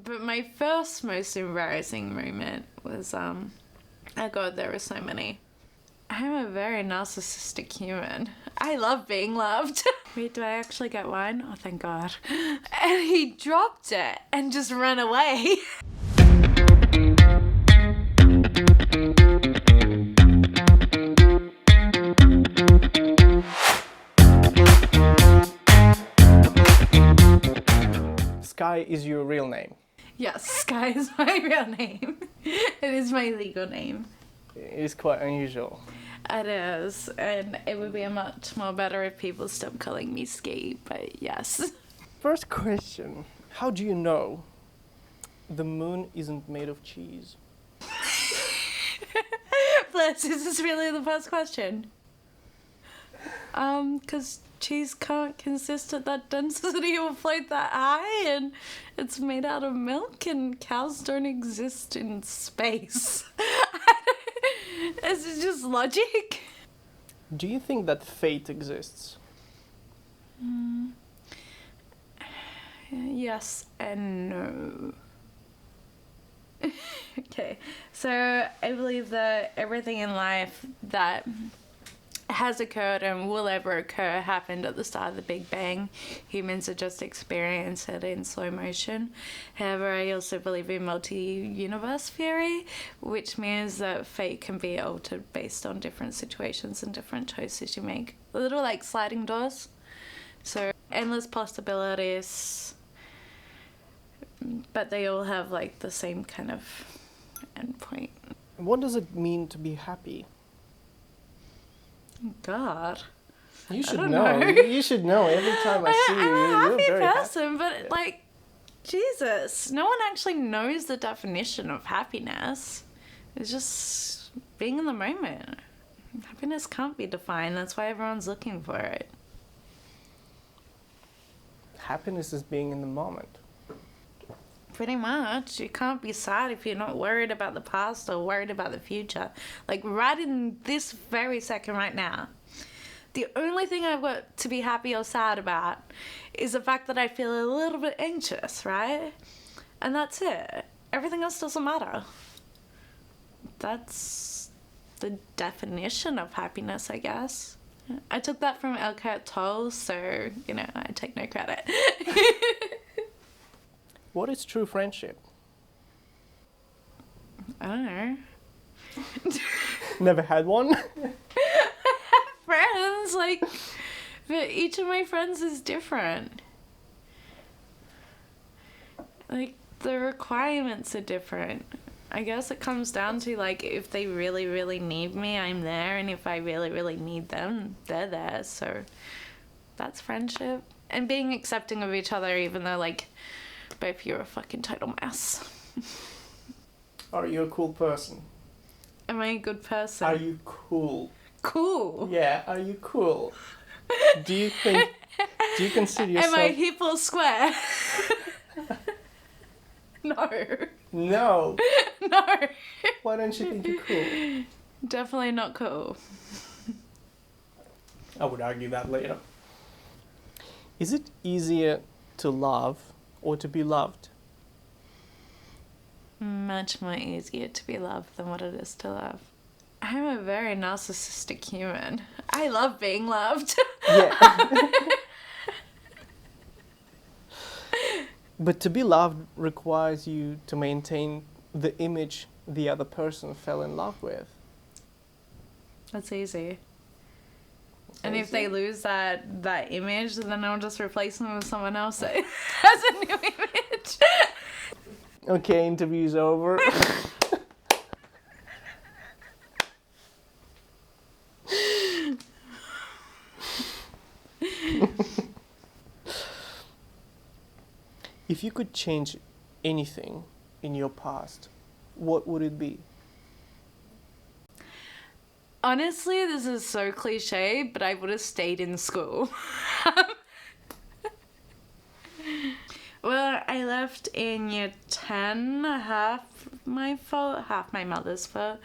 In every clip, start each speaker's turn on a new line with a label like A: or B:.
A: But my first most embarrassing moment was, oh God, there were so many. I'm a very narcissistic human. I love being loved. Wait, do I actually get wine? Oh, thank God. And he dropped it and just ran away.
B: Skie is your real name.
A: Yes, Skie is my real name. It is my legal name.
B: It is quite unusual.
A: It is, and it would be much more better if people stopped calling me Skie, but yes.
B: First question. How do you know the moon isn't made of cheese?
A: Bless, is this really the first question? Because cheese can't consist at that density or float that high, and it's made out of milk, and cows don't exist in space. Is it just logic?
B: Do you think that fate exists?
A: Yes and no. Okay, so I believe that everything in life that has occurred and will ever occur happened at the start of the Big Bang. Humans are just experiencing it in slow motion. However, I also believe in multi-universe theory, which means that fate can be altered based on different situations and different choices you make. A little like sliding doors. So endless possibilities, but they all have like the same kind of endpoint.
B: What does it mean to be happy?
A: God.
B: You should
A: don't
B: know.
A: know.
B: You should know. Every time I see you,
A: I'm a
B: you're
A: happy
B: very
A: person,
B: happy.
A: but like, Jesus, no one actually knows the definition of happiness. It's just being in the moment. Happiness can't be defined. That's why everyone's looking for it.
B: Happiness is being in the moment.
A: Pretty much. You can't be sad if you're not worried about the past or worried about the future. Like right in this very second right now. The only thing I've got to be happy or sad about is the fact that I feel a little bit anxious, right? And that's it. Everything else doesn't matter. That's the definition of happiness, I guess. I took that from Eckhart Tolle, so, I take no credit.
B: What is true friendship?
A: I don't know.
B: Never had one?
A: Friends, but each of my friends is different. Like, the requirements are different. I guess it comes down to, if they really, really need me, I'm there, and if I really, really need them, they're there, so that's friendship. And being accepting of each other, even though, both you're a fucking total mess.
B: Are you a cool person?
A: Am I a good person?
B: Are you cool?
A: Cool?
B: Yeah, are you cool? Do you consider yourself...
A: Am I hip or square? No.
B: No.
A: No.
B: Why don't you think you're cool?
A: Definitely not cool.
B: I would argue that later. Is it easier to love or to be loved?
A: Much more easier to be loved than what it is to love. I'm a very narcissistic human. I love being loved.
B: Yeah. But to be loved requires you to maintain the image the other person fell in love with.
A: That's easy. And if they lose that image, then I'll just replace them with someone else that has a new image.
B: Okay, interview's over. If you could change anything in your past, what would it be?
A: Honestly, this is so cliche, but I would have stayed in school. Well, I left in year 10, half my fault, half my mother's fault.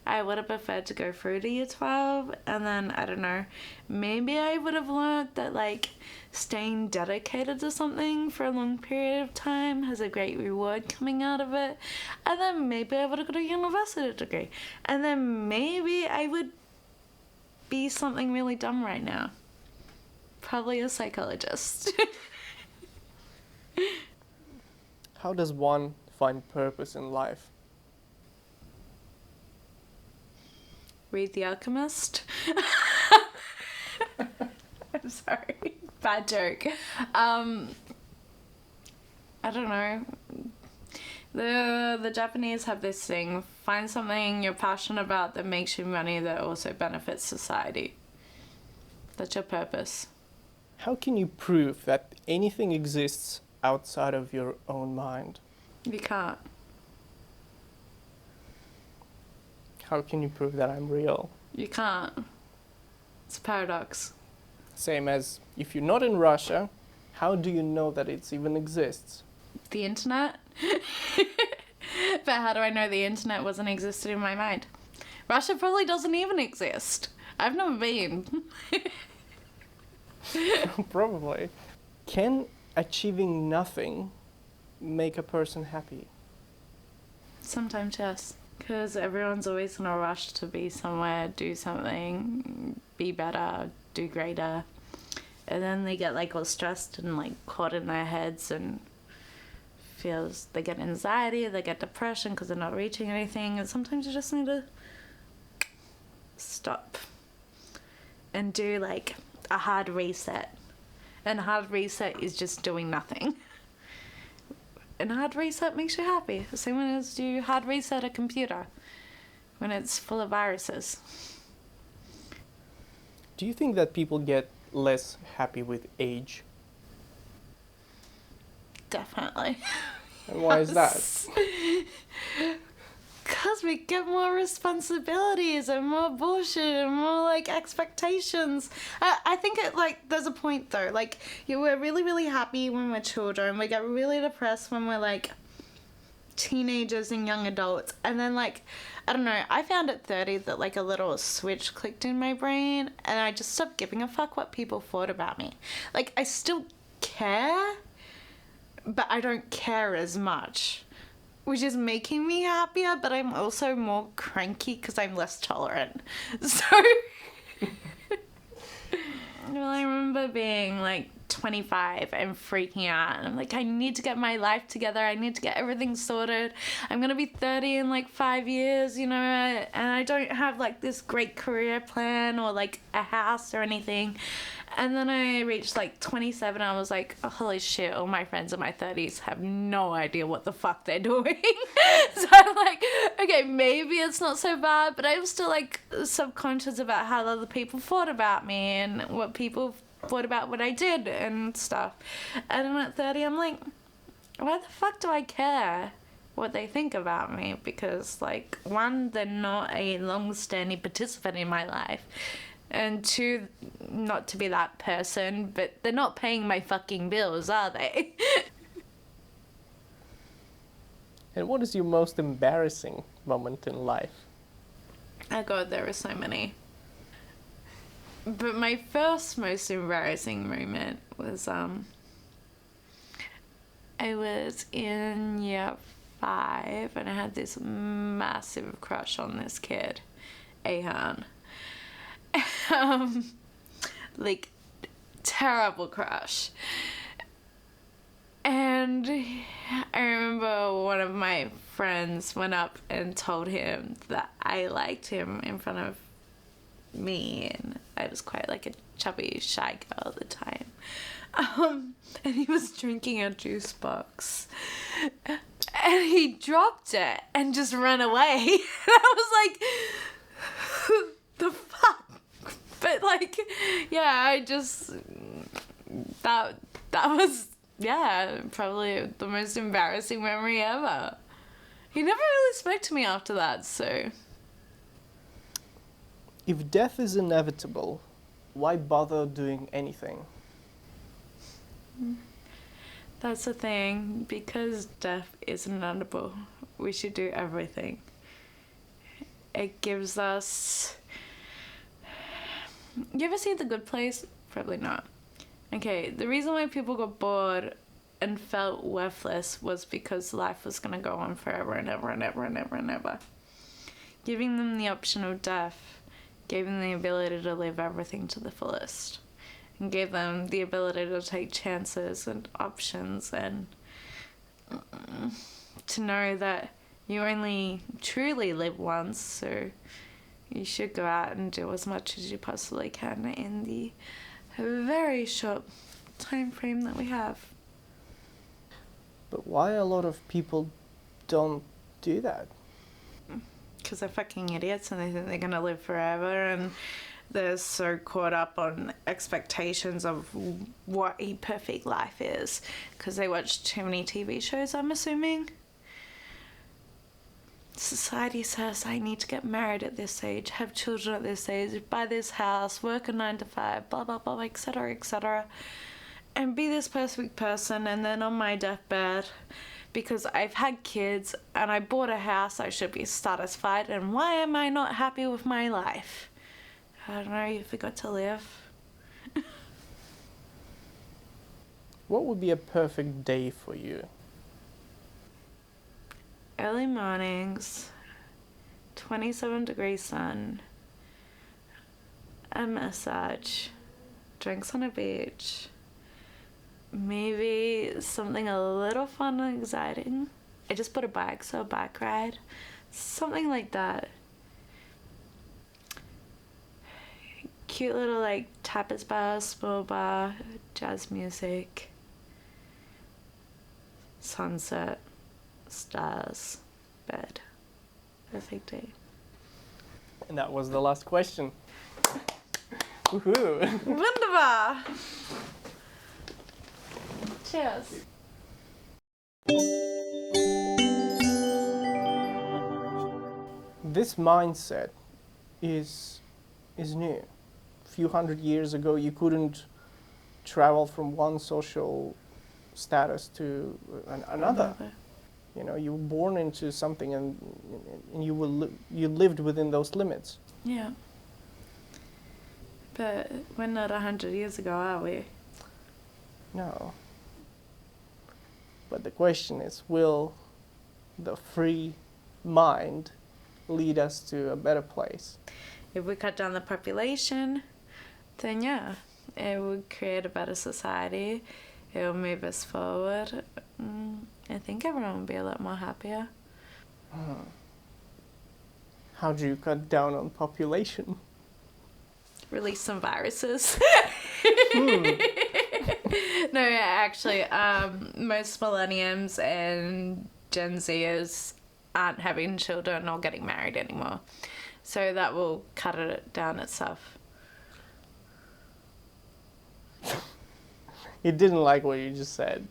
A: I would have preferred to go through to year 12, and then, I don't know, maybe I would have learned that, like, staying dedicated to something for a long period of time has a great reward coming out of it, and then maybe I would have got a university degree, and then maybe I would be something really dumb right now. Probably a psychologist.
B: How does one find purpose in life?
A: Read The Alchemist. I'm sorry. Bad joke. I don't know. The Japanese have this thing, find something you're passionate about that makes you money that also benefits society. That's your purpose.
B: How can you prove that anything exists outside of your own mind?
A: You can't.
B: How can you prove that I'm real?
A: You can't. It's a paradox.
B: Same as if you're not in Russia, how do you know that it even exists?
A: The internet? But how do I know the internet wasn't existed in my mind? Russia probably doesn't even exist. I've never been.
B: Probably. Can achieving nothing make a person happy?
A: Sometimes, yes. Because everyone's always in a rush to be somewhere, do something, be better, do greater. And then they get like all stressed and like caught in their heads and they get anxiety, they get depression because they're not reaching anything. And sometimes you just need to stop and do like a hard reset. And a hard reset is just doing nothing. And a hard reset makes you happy. The same as you hard reset a computer when it's full of viruses.
B: Do you think that people get less happy with age?
A: Definitely.
B: And why is that?
A: Because we get more responsibilities and more bullshit and more like expectations. I think it like there's a point though. Like we're really really happy when we're children. We get really depressed when we're like teenagers and young adults. And then like I don't know. I found at 30 that like a little switch clicked in my brain, and I just stopped giving a fuck what people thought about me. Like I still care, but I don't care as much. Which is making me happier, but I'm also more cranky because I'm less tolerant. So, well, I remember being like 25 and freaking out. And I'm like, I need to get my life together. I need to get everything sorted. I'm going to be 30 in like 5 years, you know, and I don't have like this great career plan or like a house or anything. And then I reached like 27. I was like, oh, holy shit, all my friends in my 30s have no idea what the fuck they're doing. So I'm like, okay, maybe it's not so bad, but I was still like subconscious about how other people thought about me and what people thought about what I did and stuff. And then at 30, I'm like, why the fuck do I care what they think about me? Because like, one, they're not a long-standing participant in my life. And two, not to be that person, but they're not paying my fucking bills, are they?
B: And what is your most embarrassing moment in life?
A: Oh god, there are so many. But my first most embarrassing moment was, I was in year 5 and I had this massive crush on this kid, Ahan. Like, terrible crush. And I remember one of my friends went up and told him that I liked him in front of me, and I was quite like a chubby, shy girl at the time. And he was drinking a juice box. And he dropped it and just ran away. And I was like, the fuck? But like, yeah, I just, that was, yeah, probably the most embarrassing memory ever. He never really spoke to me after that, so.
B: If death is inevitable, why bother doing anything?
A: That's the thing. Because death is inevitable, we should do everything. It gives us... You ever see The Good Place? Probably not. Okay, the reason why people got bored and felt worthless was because life was going to go on forever and ever and ever and ever and ever. Giving them the option of death gave them the ability to live everything to the fullest, and gave them the ability to take chances and options, and to know that you only truly live once, so you should go out and do as much as you possibly can in the very short time frame that we have.
B: But why a lot of people don't do that?
A: Because they're fucking idiots and they think they're gonna live forever, and they're so caught up on expectations of what a perfect life is because they watch too many TV shows, I'm assuming. Society says I need to get married at this age, have children at this age, buy this house, work a 9 to 5, blah blah blah, etc., and be this perfect person. And then on my deathbed, because I've had kids and I bought a house, I should be satisfied. And why am I not happy with my life? I don't know, you forgot to live.
B: What would be a perfect day for you?
A: Early mornings, 27-degree sun, a massage, drinks on a beach, maybe something a little fun and exciting. I just bought a bike, so a bike ride, something like that. Cute little like tapas bar, small bar, jazz music, sunset, stars, bed. Perfect day.
B: And that was the last question. Woohoo!
A: Wunderbar! Cheers.
B: This mindset is new. A few hundred years ago, you couldn't travel from one social status to another. You know, you were born into something, and you lived within those limits.
A: Yeah. But we're not 100 years ago, are we?
B: No. But the question is, will the free mind lead us to a better place?
A: If we cut down the population, then yeah, it would create a better society. It will move us forward. I think everyone will be a lot more happier.
B: How do you cut down on population?
A: Release some viruses. No, actually, most millenniums and Gen Zers aren't having children or getting married anymore. So that will cut it down itself.
B: You didn't like what you just said.